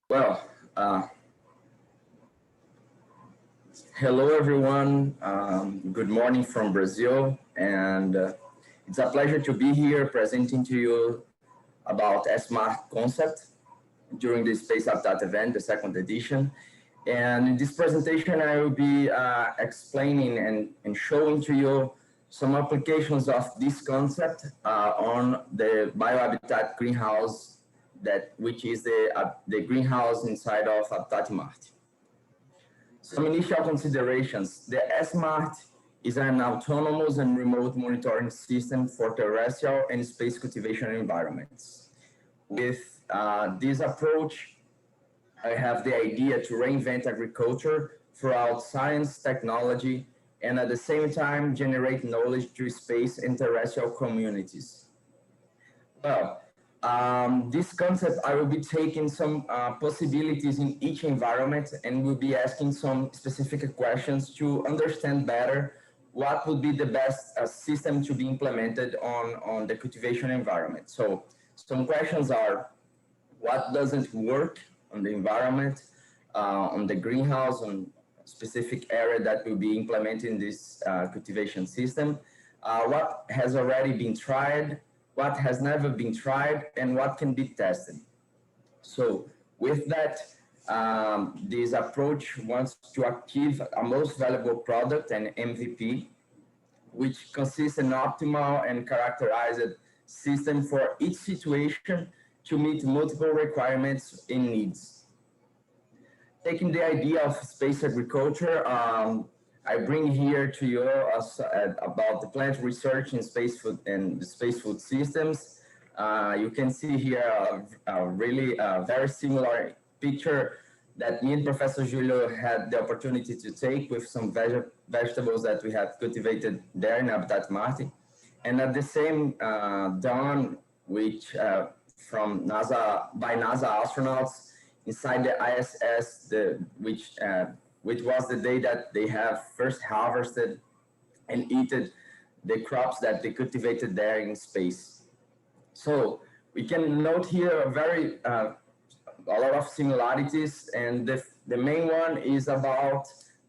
Well, hello everyone. Good morning from Brazil, and it's a pleasure to be here presenting to you about Smart concept during the Space Habitat event, the second edition. And in this presentation, I will be explaining and showing to you some applications of this concept on the BioHabitat Greenhouse, which is the greenhouse inside of Habitat Marte. Some initial considerations. The SMART is an autonomous and remote monitoring system for terrestrial and space cultivation environments. With this approach, I have the idea to reinvent agriculture throughout science, technology, and at the same time generate knowledge through space and terrestrial communities. Well, this concept, I will be taking some possibilities in each environment and will be asking some specific questions to understand better what would be the best system to be implemented on the cultivation environment. So some questions are, what doesn't work on the environment, on the greenhouse, on specific area that will be implementing this cultivation system, what has already been tried, what has never been tried, and what can be tested. So with that, this approach wants to achieve a most valuable product, an MVP, which consists an optimal and characterized system for each situation to meet multiple requirements and needs. Taking the idea of space agriculture, I bring here to you about the plant research in space food and the space food systems. You can see here a really very similar picture that me and Professor Julio had the opportunity to take with some vegetables that we have cultivated there in Habitat Marte. And at the same dawn, which from NASA, by NASA astronauts inside the ISS, which was the day that they have first harvested and eaten the crops that they cultivated there in space. So we can note here a lot of similarities, and the main one is about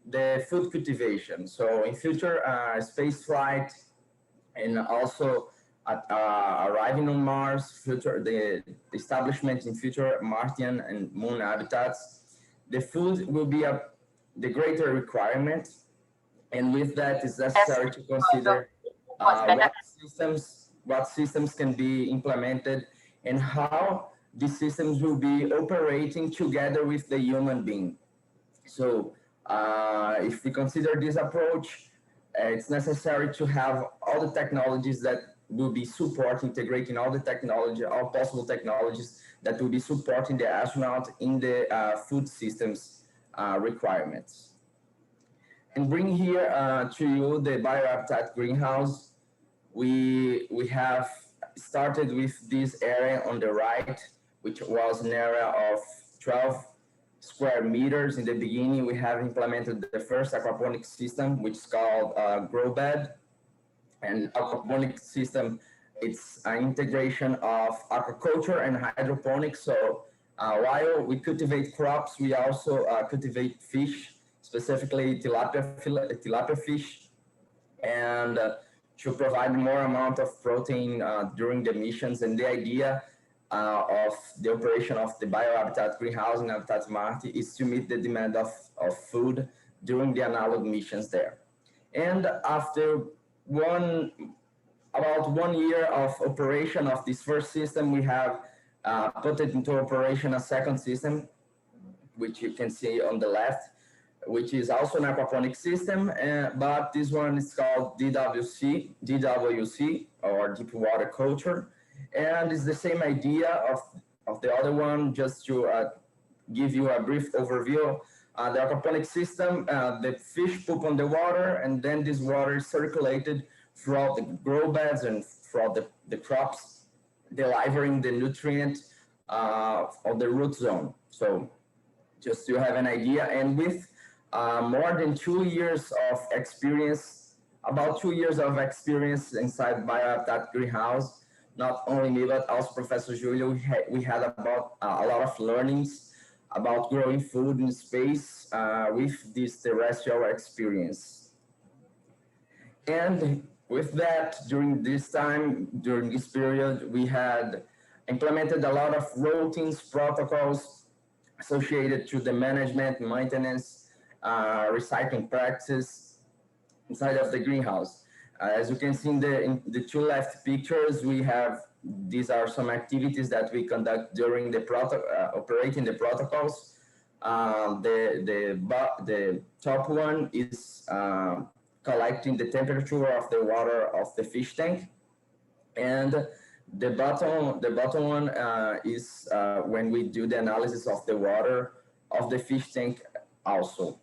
the food cultivation. So in future space flight and also arriving on Mars, the establishment in future Martian and Moon habitats, the food will be the greater requirement, and with that it's necessary to consider what systems can be implemented and how these systems will be operating together with the human being. So if we consider this approach, it's necessary to have all the technologies that will be integrating all possible technologies that will be supporting the astronaut in the food systems requirements. And bring here to you the BioHabitat Greenhouse. We have started with this area on the right, which was an area of 12 square meters. In the beginning, we have implemented the first aquaponic system, which is called grow bed. And aquaponic system, it's an integration of aquaculture and hydroponics. So while we cultivate crops, we also cultivate fish, specifically tilapia fish, and to provide more amount of protein during the missions. And the idea of the operation of the BioHabitat Greenhouse in Habitat Marte is to meet the demand of food during the analog missions there. And after about 1 year of operation of this first system, we have put it into operation a second system, which you can see on the left, which is also an aquaponic system, but this one is called DWC, or deep water culture. And it's the same idea of the other one. Just to give you a brief overview, the aquaponic system, the fish poop on the water, and then this water is circulated throughout the grow beds and throughout the crops, delivering the nutrient of the root zone. So just to have an idea, and with more than 2 years of experience, about 2 years of experience inside BioHabitat Greenhouse, not only me, but also Professor Julio, we had about a lot of learnings about growing food in space with this terrestrial experience. And with that, during this period, we had implemented a lot of routines, protocols associated to the management, maintenance, recycling practices inside of the greenhouse. As you can see in the two left pictures, these are some activities that we conduct during the operating the protocols. The top one is collecting the temperature of the water of the fish tank, and the bottom one is when we do the analysis of the water of the fish tank also.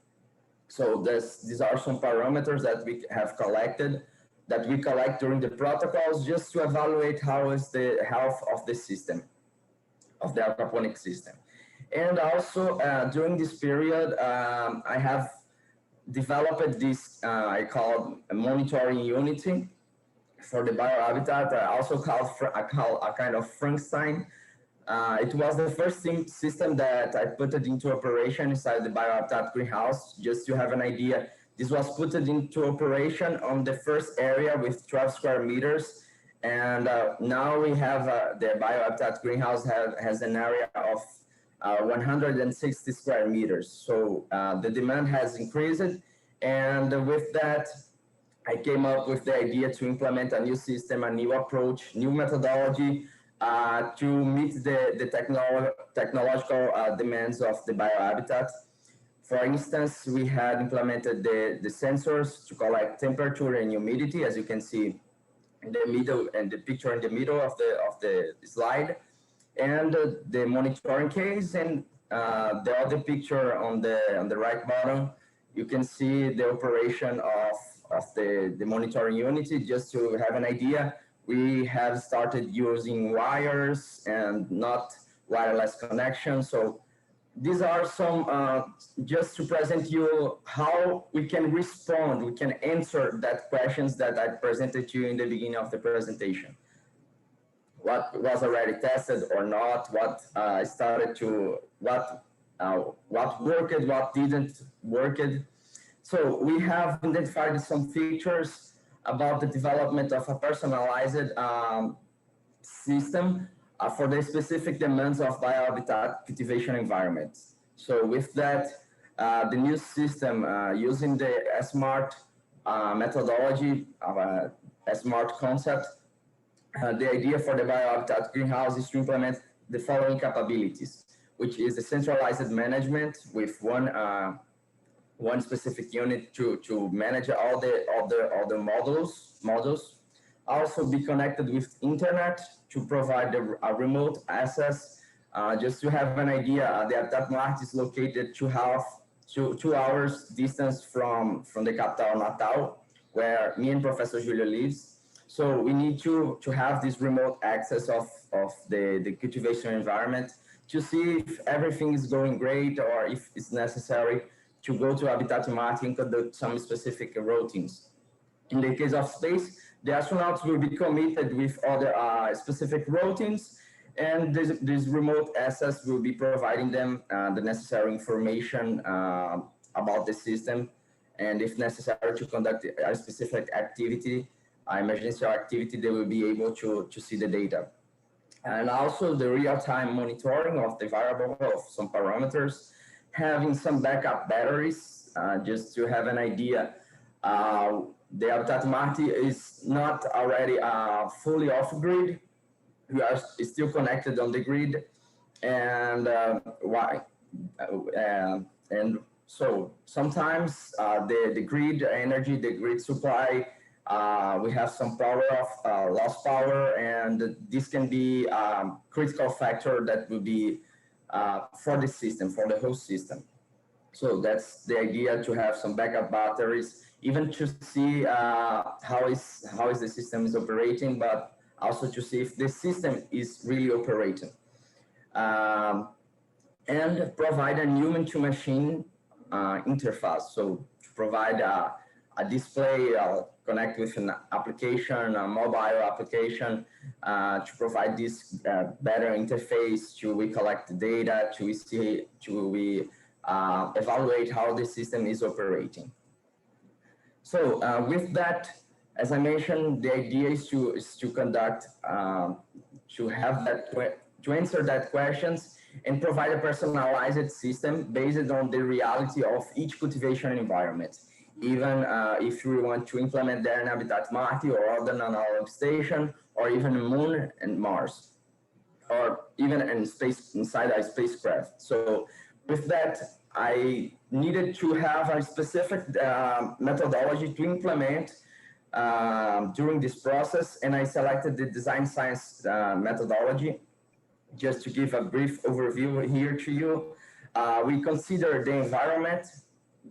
So these are some parameters that we have collected, that we collect during the protocols, just to evaluate how is the health of the system, of the aquaponic system. And also during this period, I have developed this, I call a monitoring unity for the BioHabitat, also called a kind of Frankenstein. It was the first system that I put it into operation inside the BioHabitat Greenhouse. Just to have an idea, this was put into operation on the first area with 12 square meters. And now we have the BioHabitat Greenhouse has an area of 160 square meters. So the demand has increased. And with that, I came up with the idea to implement a new system, a new approach, new methodology to meet the technological demands of the biohabitat. For instance, we had implemented the sensors to collect temperature and humidity, as you can see in the middle, and the picture in the middle of the slide, and the monitoring case, and the other picture on the right bottom, you can see the operation of the monitoring unity. Just to have an idea, we have started using wires and not wireless connection. So these are some, just to present you how we can respond, we can answer that questions that I presented to you in the beginning of the presentation. What was already tested or not, what worked, what didn't work. So we have identified some features about the development of a personalized system for the specific demands of biohabitat cultivation environments. So with that, the new system using the SMART methodology, a SMART concept, the idea for the biohabitat greenhouse is to implement the following capabilities, which is the centralized management with one specific unit to manage all the models. Also be connected with internet to provide a remote access. Just to have an idea, the Habitat Marte is located 2 hours distance from the capital Natal, where me and Professor Julio lives. So we need to have this remote access of the cultivation environment to see if everything is going great or if it's necessary to go to Habitat Marte and conduct some specific routines. In the case of space, the astronauts will be committed with other specific routines, and this remote access will be providing them the necessary information about the system, and if necessary to conduct a specific activity, emergency activity, they will be able to see the data. And also the real-time monitoring of the variable of some parameters, having some backup batteries, just to have an idea. The Habitat Marte is not already fully off-grid. We are still connected on the grid, and and so sometimes the grid energy, the grid supply, we have some power of lost power, and this can be a critical factor that will be for the system, for the whole system. So that's the idea, to have some backup batteries, even to see how is the system is operating, but also to see if the system is really operating. And provide a human to machine interface. So to provide a display, connect with an application, a mobile application, to provide this better interface to we collect the data, to evaluate how the system is operating. So with that, as I mentioned, the idea is to conduct, to have that, to answer that questions and provide a personalized system based on the reality of each cultivation environment. Even if we want to implement there in Habitat Marte or other non-analog station, or even Moon and Mars, or even in space, inside a spacecraft. So with that, I needed to have a specific methodology to implement during this process, and I selected the design science methodology. Just to give a brief overview here to you, we consider the environment,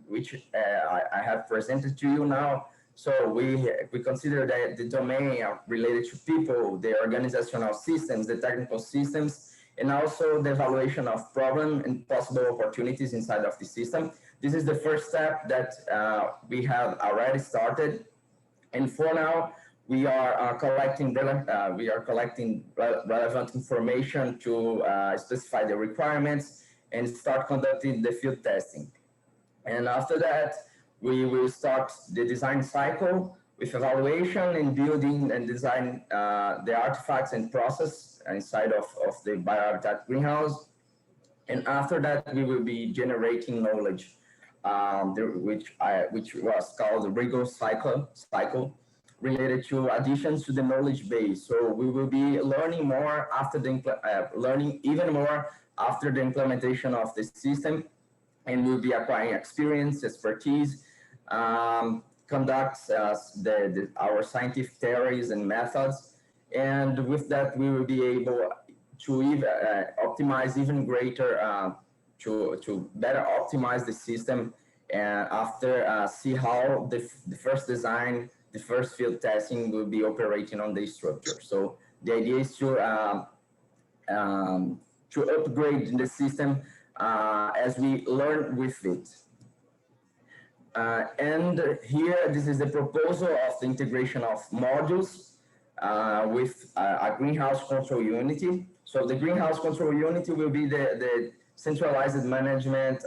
which I have presented to you now. So we consider that the domain related to people, the organizational systems, the technical systems, and also the evaluation of problem and possible opportunities inside of the system. This is the first step that we have already started. And for now, we are collecting relevant information to specify the requirements and start conducting the field testing. And after that, we will start the design cycle with evaluation and building and design the artifacts and process inside of the BioHabitat Greenhouse. And after that, we will be generating knowledge, which was called the rigor cycle related to additions to the knowledge base. So we will be learning more after learning even more after the implementation of the system, and we'll be acquiring experience, expertise, conducts our scientific theories and methods. And with that, we will be able to optimize even greater, to better optimize the system. And after see how the first design, the first field testing will be operating on the structure. So the idea is to upgrade the system as we learn with it. And here, this is the proposal of the integration of modules with a greenhouse control unity. So the greenhouse control unity will be the centralized management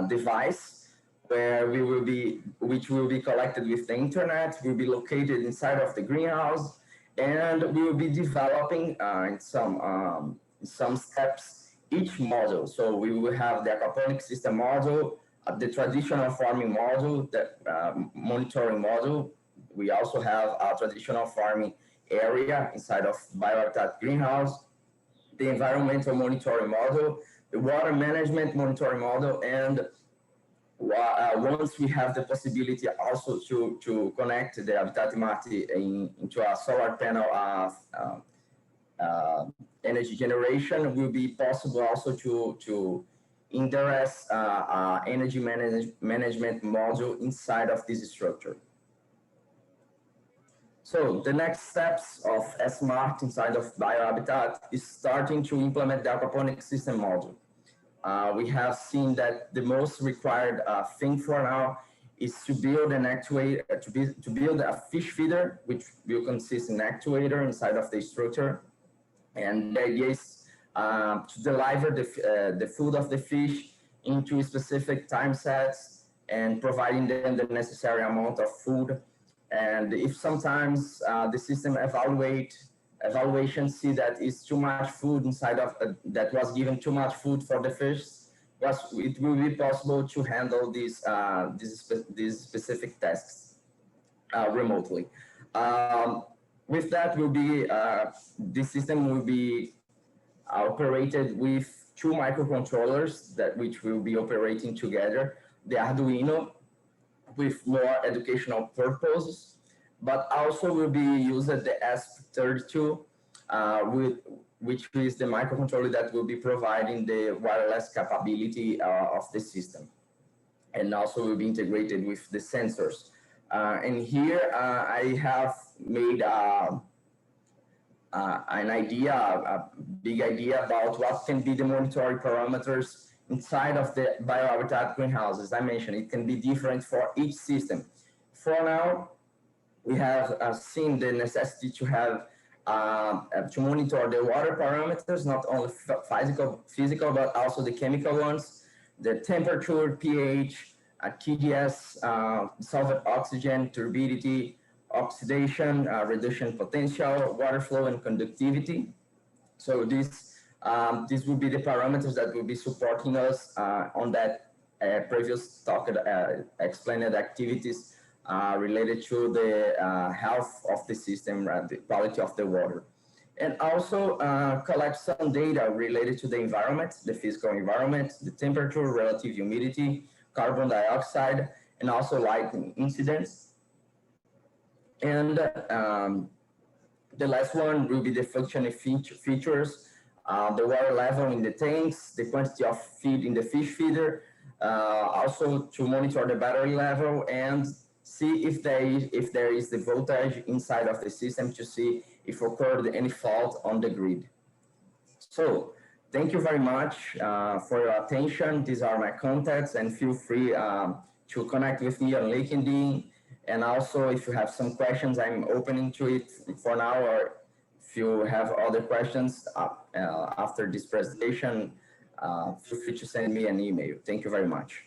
device where which will be collected with the internet, will be located inside of the greenhouse, and we will be developing in some steps each module. So we will have the aquaponic system module, the traditional farming module, the monitoring module. We also have a traditional farming area inside of BioHabitat Greenhouse, the environmental monitoring module, the water management monitoring module, and once we have the possibility also to connect the Habitat Marte into a solar panel energy generation, will be possible also to interest energy management module inside of this structure. So the next steps of SMART inside of BioHabitat is starting to implement the aquaponic system module. We have seen that the most required thing for now is to build an actuator, to build a fish feeder, which will consist in an actuator inside of the structure. And the idea is to deliver the food of the fish into specific time sets and providing them the necessary amount of food. And if sometimes the system evaluation see that it's too much food inside of that was given too much food for the fish, it will be possible to handle these specific tasks remotely. With that, this system will be operated with two microcontrollers which will be operating together. The Arduino with more educational purposes, but also will be used the ESP32, which is the microcontroller that will be providing the wireless capability of the system, and also will be integrated with the sensors. And here I have made an idea, a big idea about what can be the monitoring parameters inside of the BioHabitat greenhouse. As I mentioned, it can be different for each system. For now, we have seen the necessity to have to monitor the water parameters, not only physical, but also the chemical ones, the temperature, pH, TDS, solvent oxygen, turbidity, oxidation, reduction potential, water flow, and conductivity. So these will be the parameters that will be supporting us on that previous talk, explained activities related to the health of the system, the quality of the water. And also collect some data related to the environment, the physical environment, the temperature, relative humidity, carbon dioxide, and also lighting incidents. And the last one will be the functional features, the water level in the tanks, the quantity of feed in the fish feeder, also to monitor the battery level and see if there is the voltage inside of the system to see if occurred any fault on the grid. So thank you very much for your attention. These are my contacts, and feel free to connect with me on LinkedIn. And also, if you have some questions, I'm opening to it for now, or if you have other questions after this presentation, feel free to send me an email. Thank you very much.